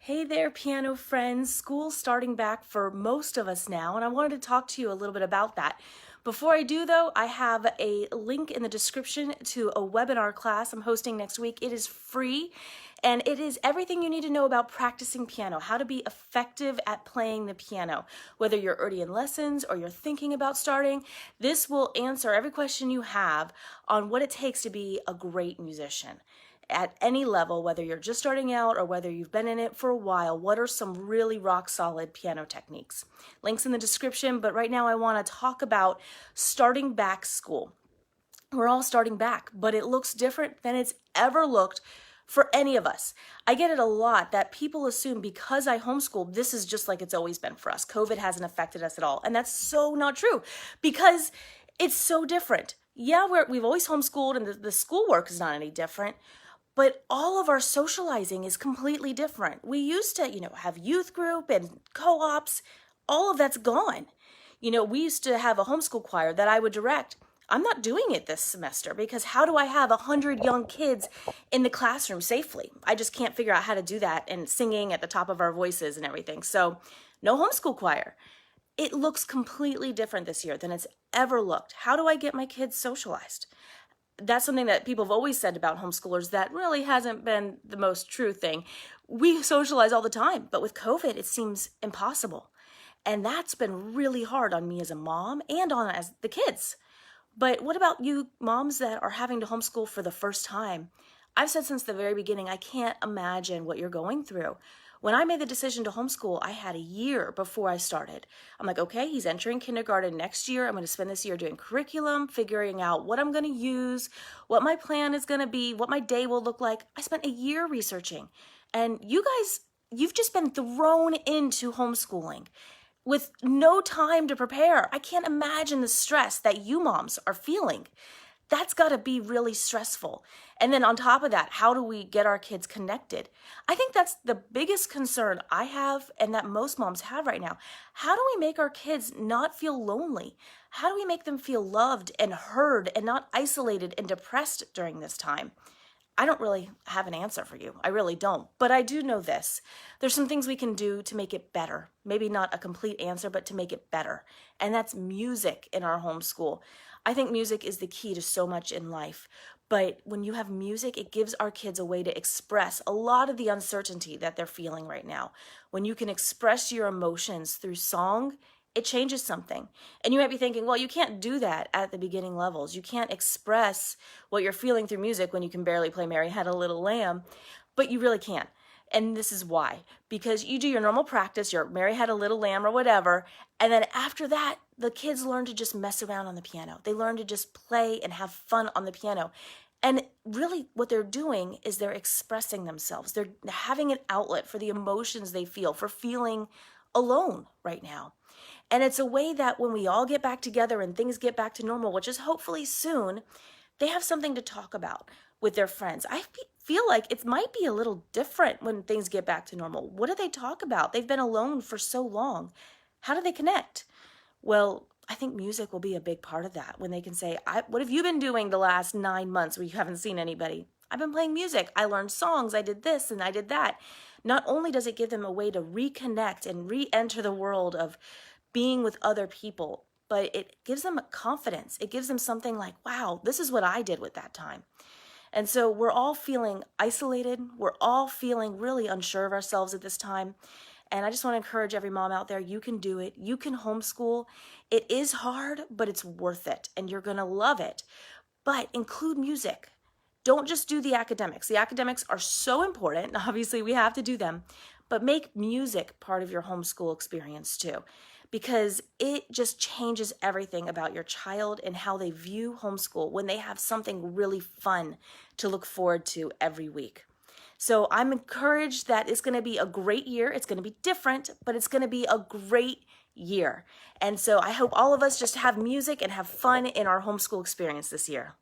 Hey there, piano friends. School's starting back for most of us now, and I wanted to talk to you a little bit about that. Before I do, though, I have a link in the description to a webinar class I'm hosting next week. It is free, and it is everything you need to know about practicing piano, how to be effective at playing the piano. Whether you're already in lessons or you're thinking about starting, this will answer every question you have on what it takes to be a great musician at any level, whether you're just starting out or whether you've been in it for a while. What are some really rock solid piano techniques? Links in the description, but right now I want to talk about starting back school. We're all starting back, but it looks different than it's ever looked for any of us. I get it a lot that people assume because I homeschool, this is just like it's always been for us. COVID hasn't affected us at all. And that's so not true because it's so different. Yeah, we've always homeschooled and the schoolwork is not any different. But all of our socializing is completely different. We used to, have youth group and co-ops. All of that's gone. We used to have a homeschool choir that I would direct. I'm not doing it this semester because how do I have 100 young kids in the classroom safely? I just can't figure out how to do that and singing at the top of our voices and everything. So no homeschool choir. It looks completely different this year than it's ever looked. How do I get my kids socialized? That's something that people have always said about homeschoolers that really hasn't been the most true thing. We socialize all the time, but with COVID, it seems impossible. And that's been really hard on me as a mom and on as the kids. But what about you moms that are having to homeschool for the first time? I've said since the very beginning, I can't imagine what you're going through. When I made the decision to homeschool, I had a year before I started. I'm like, okay, he's entering kindergarten next year. I'm going to spend this year doing curriculum, figuring out what I'm going to use, what my plan is going to be, what my day will look like. I spent a year researching. And you guys, you've just been thrown into homeschooling with no time to prepare. I can't imagine the stress that you moms are feeling. That's got to be really stressful. And then on top of that, how do we get our kids connected? I think that's the biggest concern I have and that most moms have right now. How do we make our kids not feel lonely? How do we make them feel loved and heard and not isolated and depressed during this time? I don't really have an answer for you. I really don't. But I do know this. There's some things we can do to make it better. Maybe not a complete answer, but to make it better. And that's music in our homeschool. I think music is the key to so much in life. But when you have music, it gives our kids a way to express a lot of the uncertainty that they're feeling right now. When you can express your emotions through song, it changes something. And you might be thinking, well, you can't do that at the beginning levels. You can't express what you're feeling through music when you can barely play Mary Had a Little Lamb, but you really can. And this is why. Because you do your normal practice, your Mary Had a Little Lamb or whatever, and then after that, the kids learn to just mess around on the piano. They learn to just play and have fun on the piano. And really what they're doing is they're expressing themselves. They're having an outlet for the emotions they feel, for feeling alone right now. And it's a way that when we all get back together and things get back to normal, which is hopefully soon, they have something to talk about with their friends. I feel like it might be a little different when things get back to normal. What do they talk about? They've been alone for so long. How do they connect? Well, I think music will be a big part of that when they can say, what have you been doing the last 9 months where you haven't seen anybody? I've been playing music. I learned songs. I did this and I did that. Not only does it give them a way to reconnect and re-enter the world of being with other people, but it gives them confidence. It gives them something like, wow, this is what I did with that time. And so we're all feeling isolated. We're all feeling really unsure of ourselves at this time. And I just want to encourage every mom out there, you can do it. You can homeschool. It is hard, but it's worth it. And you're going to love it. But include music. Don't just do the academics. The academics are so important. Obviously, we have to do them. But make music part of your homeschool experience too, because it just changes everything about your child and how they view homeschool when they have something really fun to look forward to every week. So I'm encouraged that it's going to be a great year. It's going to be different, but it's going to be a great year. And so I hope all of us just have music and have fun in our homeschool experience this year.